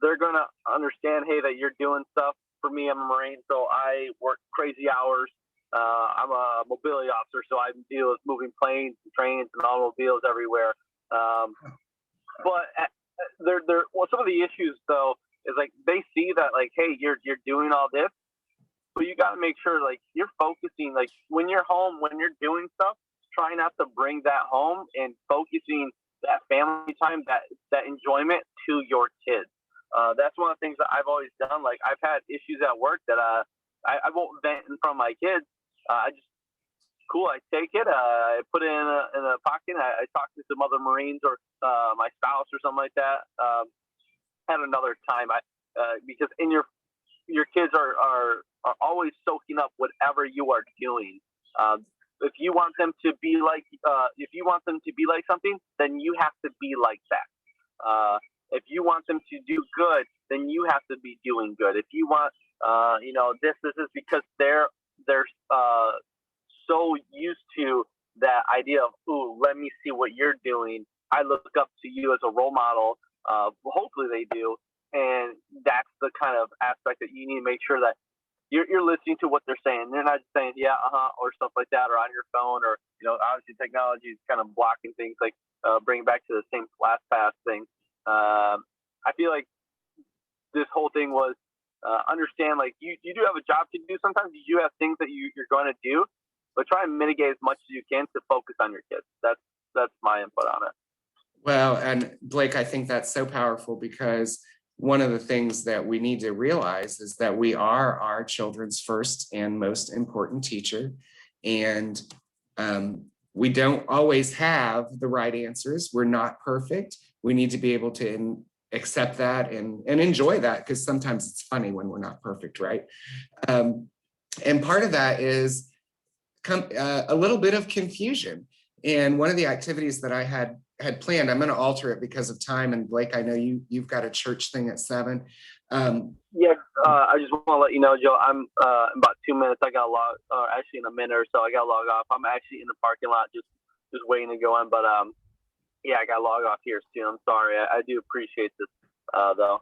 they're going to understand, hey, that you're doing stuff. For me, I'm a Marine, so I work crazy hours. I'm a mobility officer, so I deal with moving planes and trains and automobiles everywhere. But some of the issues though is like they see that like, hey, you're doing all this, but you got to make sure like you're focusing, like when you're home, when you're doing stuff, try not to bring that home and focusing that family time, that enjoyment to your kids. That's one of the things that I've always done. Like I've had issues at work that I won't vent in front of my kids. I take it, I put it in a pocket. I talk to some other Marines or my spouse or something like that. At another time, because in your kids are always soaking up whatever you are doing. If you want them to be like, something, then you have to be like that. If you want them to do good, then you have to be doing good. If you want, this is because they're so used to that idea of, ooh, let me see what you're doing. I look up to you as a role model. Hopefully they do. And that's the kind of aspect that you need to make sure that you're listening to what they're saying. They're not just saying, yeah, or stuff like that, or on your phone, or, obviously technology is kind of blocking things, like bringing back to the same LastPass thing. I feel like this whole thing was understand, like, you do have a job to do. Sometimes you do have things that you're going to do, but try and mitigate as much as you can to focus on your kids. That's my input on it. Well, and Blake, I think that's so powerful because one of the things that we need to realize is that we are our children's first and most important teacher. And we don't always have the right answers. We're not perfect. We need to be able to accept that and enjoy that, because sometimes it's funny when we're not perfect, right? And part of that is a little bit of confusion. And one of the activities that I had planned, I'm going to alter it because of time. And Blake, I know you've got a church thing at 7. Yeah, I just want to let you know, Joe, I'm in about 2 minutes. I got to log, actually in a minute or so, I got to log off. I'm actually in the parking lot, just waiting to go in. But yeah, I got to log off here soon. I'm sorry. I do appreciate this, though.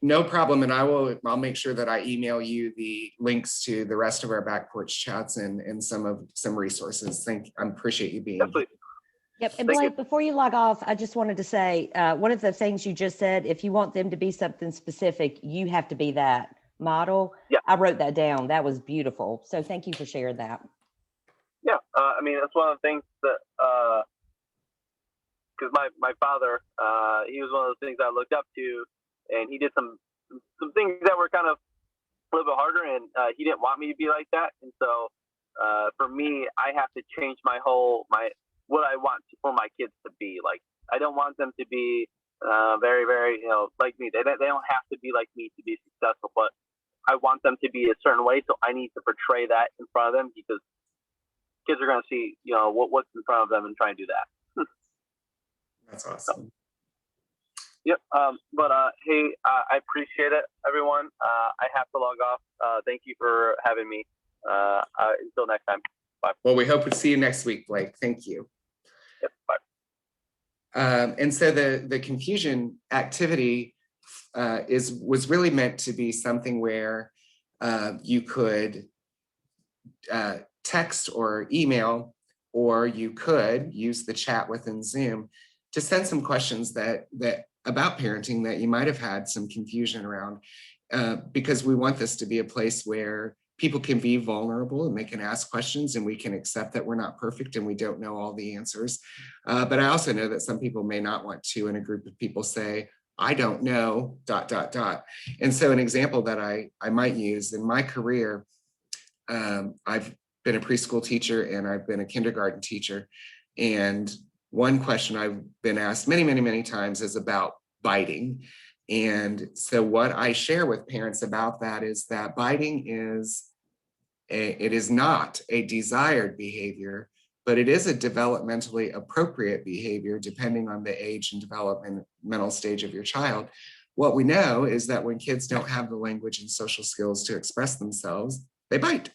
No problem. And I'll make sure that I email you the links to the rest of our Back Porch Chats and some resources. I appreciate you being Definitely. here. Yep. And Thank Blake, you. before you log off, I just wanted to say, one of the things you just said, if you want them to be something specific, you have to be that model. Yeah. I wrote that down. That was beautiful. So thank you for sharing that. Yeah, I mean, that's one of the things that, because my father, he was one of those things I looked up to, and he did some things that were kind of a little bit harder, and he didn't want me to be like that. And so for me, I have to change what I want for my kids to be. Like, I don't want them to be very, very, like me. They don't have to be like me to be successful, but I want them to be a certain way. So I need to portray that in front of them, because kids are going to see, what's in front of them and try and do that. That's awesome. Yep. But hey, I appreciate it, everyone. I have to log off. Thank you for having me. Until next time. Bye. Well, we hope to see you next week, Blake. Thank you. Yep. Bye. And so the confusion activity was really meant to be something where you could text or email, or you could use the chat within Zoom to send some questions that about parenting that you might have had some confusion around, because we want this to be a place where people can be vulnerable and they can ask questions, and we can accept that we're not perfect and we don't know all the answers. But I also know that some people may not want to, in a group of people, say, I don't know, ... And so an example that I might use in my career, I've been a preschool teacher and I've been a kindergarten teacher. And one question I've been asked many, many, many times is about biting. And so what I share with parents about that is that biting it is not a desired behavior, but it is a developmentally appropriate behavior depending on the age and developmental stage of your child. What we know is that when kids don't have the language and social skills to express themselves, they bite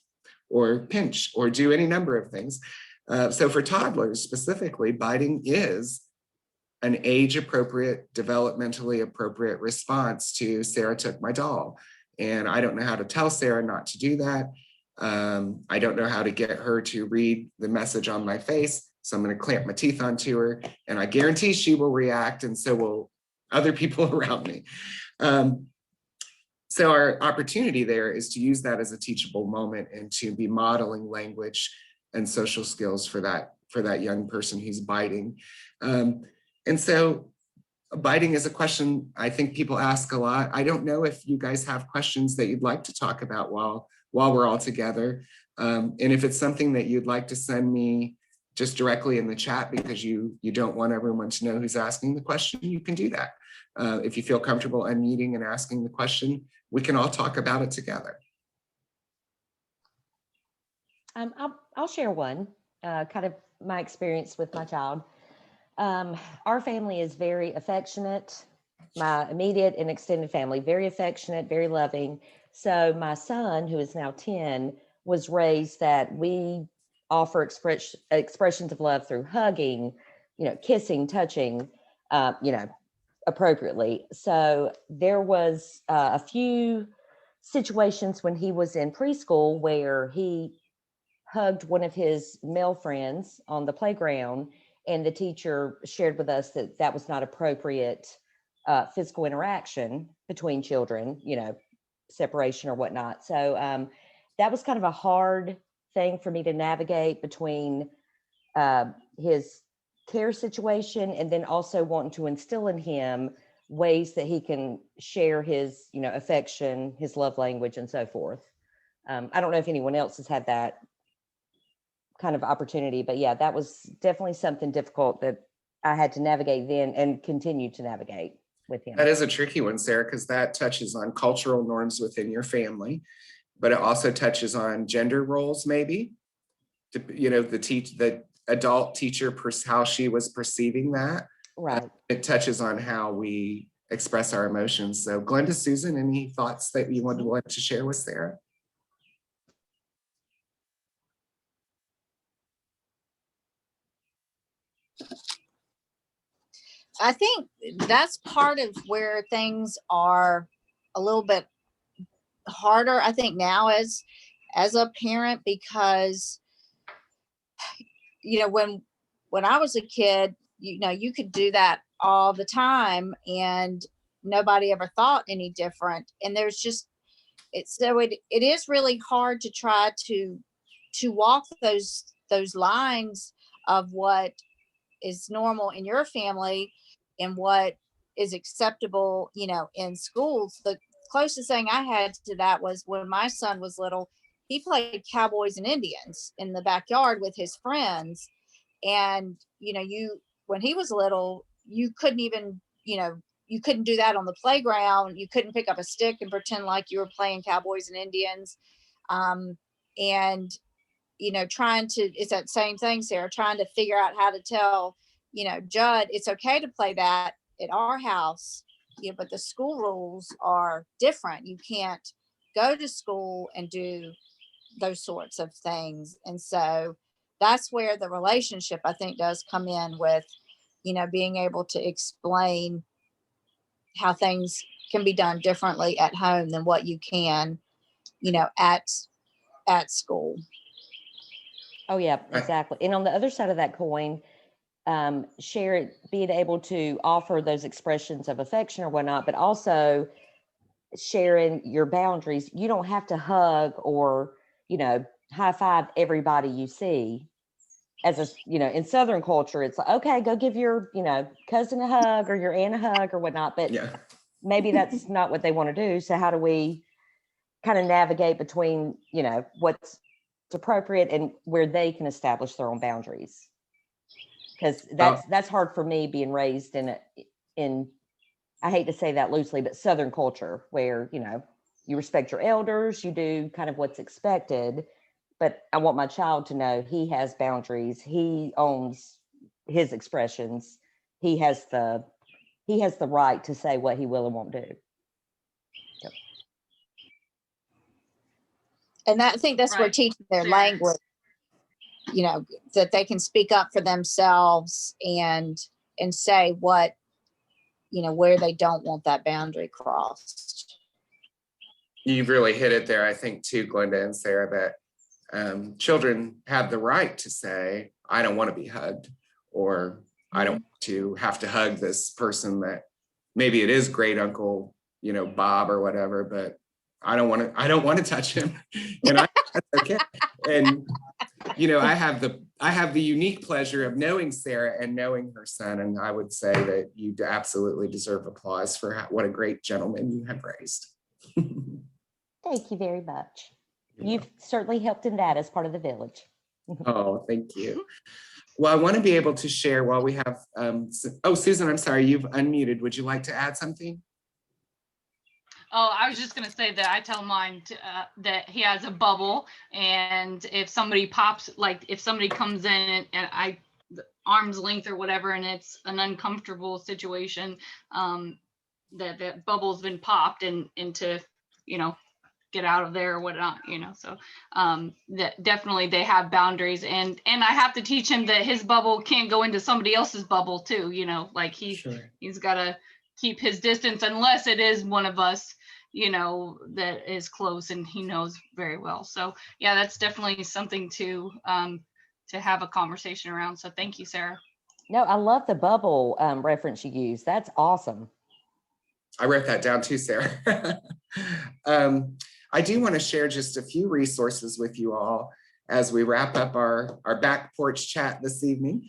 or pinch or do any number of things. So for toddlers specifically, biting is an age-appropriate, developmentally appropriate response to Sarah took my doll. And I don't know how to tell Sarah not to do that. I don't know how to get her to read the message on my face. So I'm going to clamp my teeth onto her, and I guarantee she will react, and so will other people around me. So our opportunity there is to use that as a teachable moment and to be modeling language and social skills for that young person who's biting. And so biting is a question I think people ask a lot. I don't know if you guys have questions that you'd like to talk about while we're all together. And if it's something that you'd like to send me just directly in the chat because you don't want everyone to know who's asking the question, you can do that. If you feel comfortable unmuting and asking the question, we can all talk about it together. I'll share one, kind of my experience with my child. Our family is very affectionate, my immediate and extended family, very affectionate, very loving. So my son, who is now 10, was raised that we offer expressions of love through hugging, kissing, touching, appropriately. So there was a few situations when he was in preschool where he hugged one of his male friends on the playground, and the teacher shared with us that that was not appropriate physical interaction between children, separation or whatnot. So that was kind of a hard thing for me to navigate between his care situation and then also wanting to instill in him ways that he can share his, affection, his love language, and so forth. I don't know if anyone else has had that kind of opportunity, but yeah, that was definitely something difficult that I had to navigate then and continue to navigate with him. That is a tricky one, Sarah, because that touches on cultural norms within your family, but it also touches on gender roles, maybe. The adult teacher, how she was perceiving that. Right. It touches on how we express our emotions. So, Glenda, Susan, any thoughts that you want to share with Sarah? I think that's part of where things are a little bit harder, I think, now as a parent, because when I was a kid, you could do that all the time and nobody ever thought any different. And there's just it is really hard to try to walk those lines of what is normal in your family and what is acceptable, in schools. The closest thing I had to that was when my son was little. He played cowboys and Indians in the backyard with his friends. And, when he was little, you couldn't even, you couldn't do that on the playground. You couldn't pick up a stick and pretend like you were playing cowboys and Indians. And, it's that same thing, Sarah, trying to figure out how to tell, Judd, it's okay to play that at our house, but the school rules are different. You can't go to school and do those sorts of things. And so that's where the relationship, I think, does come in with, being able to explain how things can be done differently at home than what you can, at school. Oh yeah, exactly. And on the other side of that coin, being able to offer those expressions of affection or whatnot, but also sharing your boundaries. You don't have to hug or, high five everybody you see. As in Southern culture, it's like, okay, go give your, cousin a hug or your aunt a hug or whatnot. But maybe that's not what they want to do. So how do we kind of navigate between, what's appropriate and where they can establish their own boundaries? Because that's hard for me, being raised in I hate to say that loosely, but Southern culture where, you respect your elders, you do kind of what's expected, but I want my child to know he has boundaries. He owns his expressions. He has the right to say what he will and won't do. Yep. And I think that's where teaching their language, that they can speak up for themselves and say what, where they don't want that boundary crossed. You've really hit it there, I think, too, Glenda and Sarah, that children have the right to say, I don't want to be hugged, or I don't want to have to hug this person that maybe it is great uncle, Bob or whatever, but I don't want to touch him. And that's okay. And, I have the unique pleasure of knowing Sarah and knowing her son. And I would say that you absolutely deserve applause for what a great gentleman you have raised. Thank you very much. You've certainly helped in that as part of the village. Oh, thank you. Well, I want to be able to share while we have, Susan, I'm sorry, you've unmuted. Would you like to add something? Oh, I was just going to say that I tell mine that he has a bubble, and if somebody pops, like if somebody comes in and arm's length or whatever, and it's an uncomfortable situation, that bubble's been popped into, get out of there or whatnot, so that definitely they have boundaries, and I have to teach him that his bubble can't go into somebody else's bubble too, like he's got to keep his distance unless it is one of us, that is close and he knows very well. So yeah, that's definitely something to have a conversation around. So thank you, Sarah. No, I love the bubble reference you use. That's awesome. I wrote that down too, Sarah. I do want to share just a few resources with you all as we wrap up our Back Porch Chat this evening.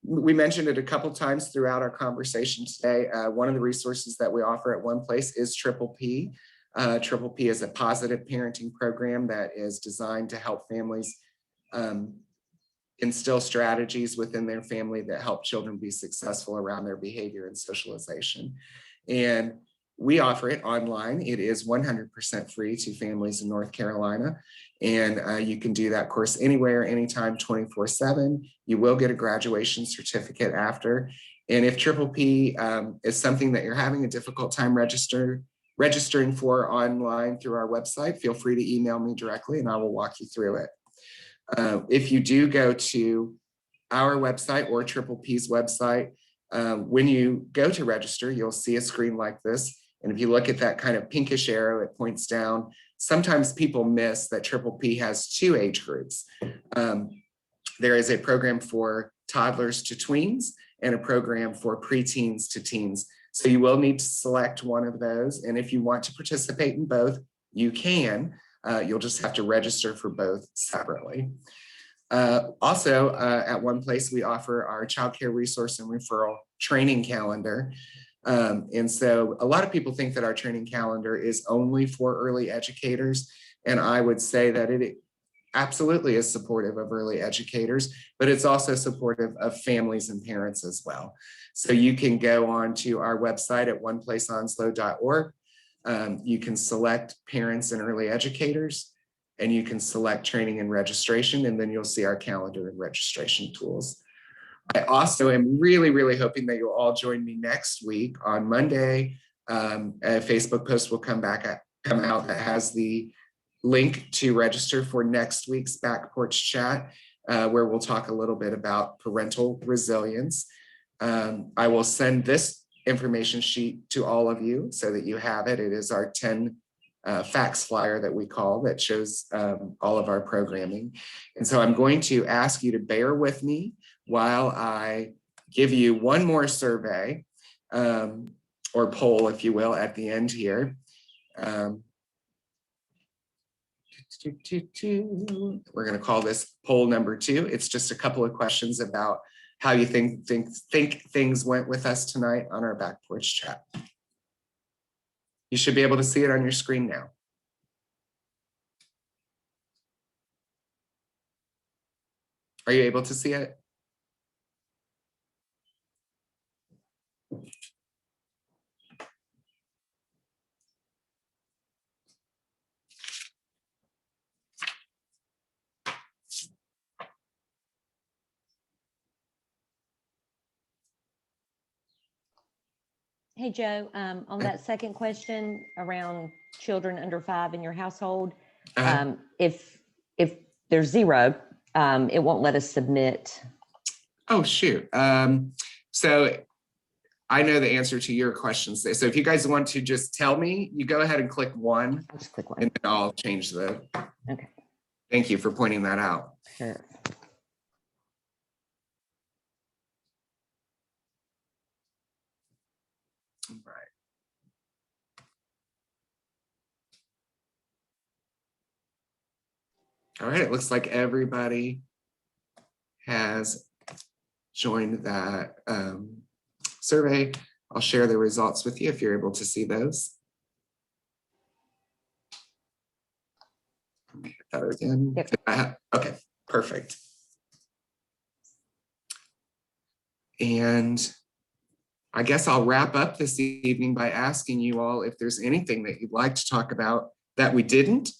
we mentioned it a couple times throughout our conversation today. One of the resources that we offer at one place is Triple P. Triple P is a positive parenting program that is designed to help families instill strategies within their family that help children be successful around their behavior and socialization. And we offer it online. It is 100% free to families in North Carolina. And you can do that course anywhere, anytime, 24/7. You will get a graduation certificate after. And if Triple P is something that you're having a difficult time registering for online through our website, feel free to email me directly and I will walk you through it. If you do go to our website or Triple P's website, when you go to register, you'll see a screen like this. And if you look at that kind of pinkish arrow, it points down. Sometimes people miss that Triple P has two age groups. There is a program for toddlers to tweens and a program for preteens to teens. So you will need to select one of those. And if you want to participate in both, you can. You'll just have to register for both separately. Also, at one place, we offer our child care resource and referral training calendar. And so a lot of people think that our training calendar is only for early educators. And I would say that it absolutely is supportive of early educators, but it's also supportive of families and parents as well. So you can go on to our website at oneplaceonslow.org. You can select parents and early educators, and you can select training and registration, and then you'll see our calendar and registration tools. I also am really, really hoping that you'll all join me next week on Monday. A Facebook post will come out that has the link to register for next week's Back Porch Chat, where we'll talk a little bit about parental resilience. I will send this information sheet to all of you so that you have it. It is our 10 facts flyer that we call that shows all of our programming. And so I'm going to ask you to bear with me while I give you one more survey or poll, if you will, at the end here. We're going to call this poll number 2. It's just a couple of questions about how you think things went with us tonight on our Back Porch Chat. You should be able to see it on your screen now. Are you able to see it? Hey, Joe, on that second question around children under 5 in your household, if there's 0, it won't let us submit. Oh, shoot. So I know the answer to your questions. So if you guys want to just tell me, you go ahead and click 1. I'll just click 1. And then I'll change the. Okay. Thank you for pointing that out. Sure. Right. All right, it looks like everybody has joined that survey. I'll share the results with you if you're able to see those. Let me hit that again. Yep. Okay, perfect. And I guess I'll wrap up this evening by asking you all if there's anything that you'd like to talk about that we didn't.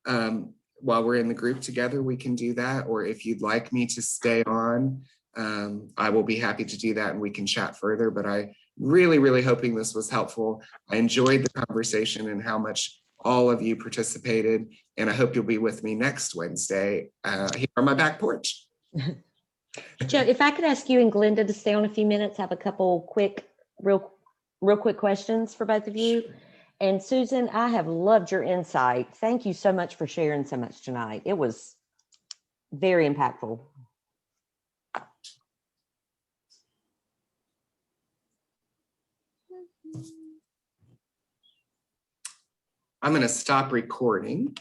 While we're in the group together, we can do that. Or if you'd like me to stay on, I will be happy to do that and we can chat further. But I really, really hoping this was helpful. I enjoyed the conversation and how much all of you participated. And I hope you'll be with me next Wednesday here on my back porch. Joe, if I could ask you and Glenda to stay on a few minutes, have a couple real quick questions for both of you. And Susan, I have loved your insight. Thank you so much for sharing so much tonight. It was very impactful. I'm going to stop recording.